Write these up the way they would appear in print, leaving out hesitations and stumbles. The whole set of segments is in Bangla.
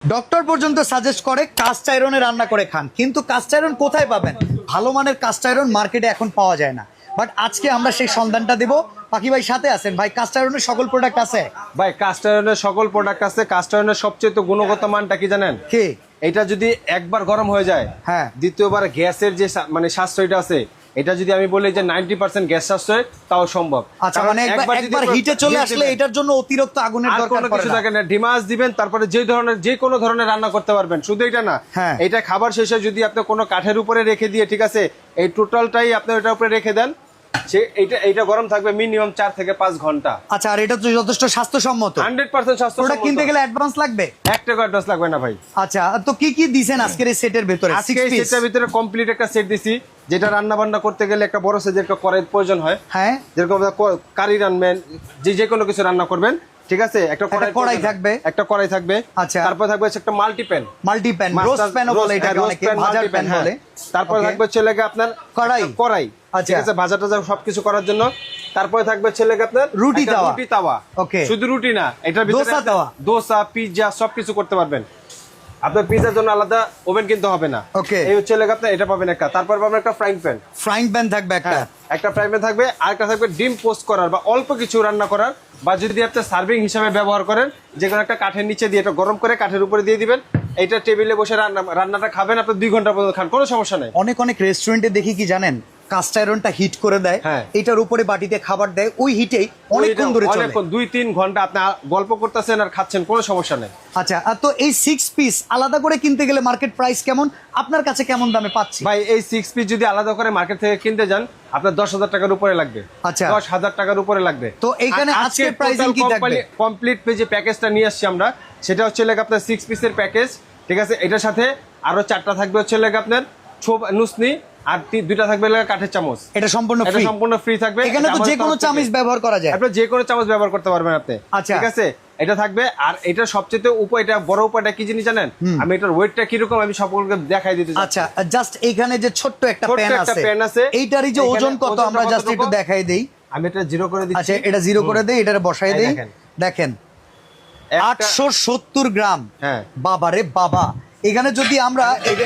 ডক্টর পর্যন্ত সাজেস্ট করে কাস্ট আয়রনে রান্না করে খান, কিন্তু কাস্ট আয়রন কোথায় পাবেন? ভালো মানের কাস্ট আয়রন মার্কেটে এখন পাওয়া যায় না। বাট আজকে আমরা সেই সন্ধানটা দেব। পাখি ভাই সাথে আছেন ভাই, কাস্ট আয়রনের সকল প্রোডাক্ট আছে ভাই। কাস্ট আয়রনের সকল প্রোডাক্ট আছে। কাস্ট আয়রনের সবচেয়ে গুণগত মানটা কি জানেন? কি? এটা যদি একবার গরম হয়ে যায়, হ্যাঁ, দ্বিতীয়বার গ্যাসের যে মানে সাশ্রয়টা আছে, এটা যদি আমি বলি যে 90% গ্যাস সাশ্রয়, তাও সম্ভব। আচ্ছা, মানে একবার হিটে চলে আসলে এটার জন্য অতিরিক্ত আগুনের দরকার পড়ে কিছু না। থাকে না। ডিমাস দিবেন, তারপরে যে কোনো ধরনের রান্না করতে পারবেন। শুধু এটা না, হ্যাঁ, এটা খাবার শেষে যদি আপনি কোনো কাঠের উপরে রেখে দিয়ে, ঠিক আছে, এই টোটালটাই আপনি ওটার উপরে রেখে দেন, এইটা গরম থাকবে মিনিমাম 4 থেকে 5 ঘন্টা। আচ্ছা, আর এটা তো যথেষ্ট স্বাস্থ্যসম্মত। 100% স্বাস্থ্যসম্মত। প্রোডাক্ট কিনতে গেলে অ্যাডভান্স লাগবে? 1 টাকা অ্যাডভান্স লাগবে না ভাই। আচ্ছা, তো কি কি দিবেন আজকের এই সেটের ভিতরে? আজকে এই সেটের ভিতরে কমপ্লিট একটা সেট দিছি, যেটা রান্না বান্না করতে গেলে একটা বড় সাইজের একটা কড়াইয়ের প্রয়োজন হয়। হ্যাঁ, যেরকম কারি রান্নবেন, যে কোনো কিছু রান্না করবেন, ঠিক আছে, একটা কড়াই থাকবে, একটা কড়াই থাকবে। আচ্ছা, তারপর থাকবে একটা মাল্টি প্যান, রোস্ট প্যানও বলে এটাকে, অনেকে ভাজার প্যান বলে। তারপর থাকবে ছেলেকে আপনার কড়াই, ঠিক আছে, ভাজা টাজা সবকিছু করার জন্য। তারপরে থাকবে ছেলেকে আপনার রুটি তাওয়া। ওকে, শুধু রুটি না, এটার ভিতরে দোসা, পিৎজা সবকিছু করতে পারবেন। আপনার পিৎজার জন্য আলাদা ওভেন কিনতে হবে না। ওকে, এই হচ্ছে লেগে আপনার এটা পাবেন একটা। তারপর পাবেন একটা ফ্রাইং প্যান থাকবে একটা ফ্রাইং প্যান থাকবে। আর একটা থাকবে ডিম পোস্ট করার বা অল্প কিছু রান্না করার, বা যদি আপনি সার্ভিং হিসাবে ব্যবহার করেন, যে কোনো একটা কাঠের নিচে দিয়ে এটা গরম করে কাঠের উপরে দিয়ে দিবেন। এইটা টেবিলে বসে রান্নাটা খাবেন, আপনি 2 ঘন্টা পর্যন্ত খান, কোনো সমস্যা নেই। অনেক রেস্টুরেন্টে দেখি কি জানেন, কাস্ট আয়রনটা হিট করে দেয়, এটার উপরে বাটিতে খাবার দেয়, ওই হিটেই অনেকক্ষণ ধরে চলে, 2-3 ঘন্টা আপনি গল্প করতেছেন আর খাচ্ছেন, কোনো সমস্যা নেই। আচ্ছা, তো এই 6 পিস আলাদা করে কিনতে গেলে মার্কেট প্রাইস কেমন? আপনার কাছে কেমন দামে পাচ্ছি? ভাই, এই 6 পিস যদি আলাদা করে মার্কেট থেকে কিনতে যান, আপনার 10,000 টাকার উপরে লাগবে। আচ্ছা, 10,000 টাকার উপরে লাগবে। তো এইখানে আজকে প্রাইসিং কি থাকবে? কমপ্লিট যে প্যাকেজটা নিয়ে আসছি আমরা, সেটা হচ্ছে লাগে আপনার 6 পিসের প্যাকেজ, ঠিক আছে। এটার সাথে আরো 4টা থাকবে হচ্ছে লাগে আপনার নুসনি, আর 2টা থাকবে কাঠের চামচ। এটা সম্পূর্ণ ফ্রি থাকবে। এখানে তো যে কোনো চামচ ব্যবহার করা যায়, আপনি যে কোনো চামচ ব্যবহার করতে পারবেন আপনি, আচ্ছা, ঠিক আছে। এটা থাকবে। আর এটা সবচেয়ে এটা বড় উপায়টা কি জিনিস জানেন? আমি এটার ওয়েটটা কিরকম আমি সকলকে দেখাই দিতে চাই। আচ্ছা, জাস্ট এখানে যে ছোট্ট একটা প্যান আছে, এইটারই যে ওজন কত আমরা জাস্ট একটু দেখাই দেই। আমি এটা 0 করে দিচ্ছি। আচ্ছা, এটা 0 করে দেই, এটা বসাই দেই। দেখেন 870 গ্রাম। হ্যাঁ, বাবারে বাবা। এখানে যদি আমরা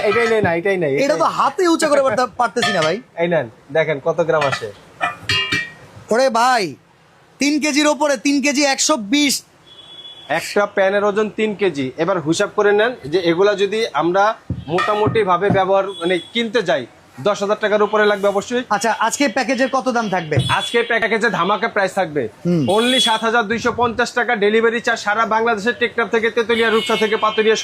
এটাই নাই, এটা তো হাতে উঁচা করে পারতেছি না ভাই। এই নেন, দেখেন কত গ্রাম আসে। ওরে ভাই, 3 কেজির উপরে, 3 কেজি 120। একটা প্যানের ওজন 3 কেজি। এবার হিসাব করে নেন যে এগুলা যদি আমরা মোটামুটি ভাবে ব্যবহার মানে কিনতে যাই, 10,000 টাকার উপরে লাগবে অবশ্যই। আচ্ছা, আজকে প্যাকেজের কত দাম থাকবে? আজকে প্যাকেজে ধামাকা প্রাইস থাকবে অনলি 7,250 টাকা। ডেলিভারি চার্জ সারা বাংলাদেশের টেকনাফ থেকে তেতুলিয়া, রূপসা থেকে পাতুরিয়া